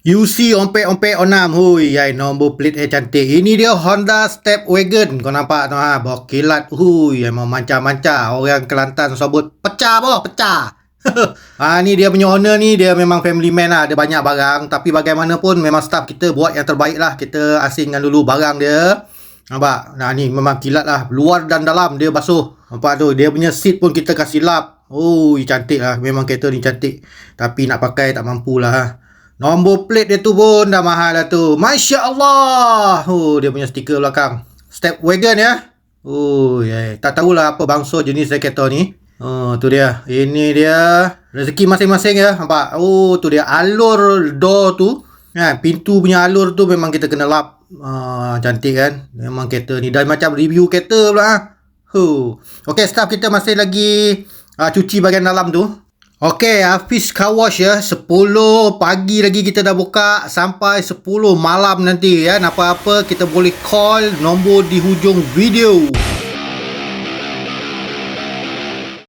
UC ompek-ompek onam. Hui, yai nombor plate cantik. Ini dia Honda Step Wagon. Kau nampak tu ha? Bawah kilat. Hui, memang manca-manca. Orang Kelantan sebut pecah bawah, pecah. Ni dia punya owner ni, dia memang family man lah. Dia banyak barang. Tapi bagaimanapun memang staff kita buat yang terbaik lah. Kita asingkan dulu barang dia. Nampak? Ni memang kilat lah. Luar dan dalam dia basuh. Nampak tu? Dia punya seat pun kita kasih lap. Cantik lah. Memang kereta ni cantik. Tapi nak pakai tak mampu lah ha. Nombor plate dia tu pun dah mahal lah tu. Masya Allah. Dia punya stiker belakang. Step wagon ya. Tak tahulah apa bangsa jenis kereta ni. Tu dia. Ini dia. Rezeki masing-masing ya. Nampak? Tu dia. Alur door tu. Pintu punya alur tu memang kita kena lap. Cantik kan. Memang kereta ni. Dan macam review kereta pula ha. Okay, staff kita masih lagi cuci bahagian dalam tu. Okay, Hafiz Car Wash ya. 10 pagi lagi kita dah buka sampai 10 malam nanti ya. Apa-apa kita boleh call nombor di hujung video.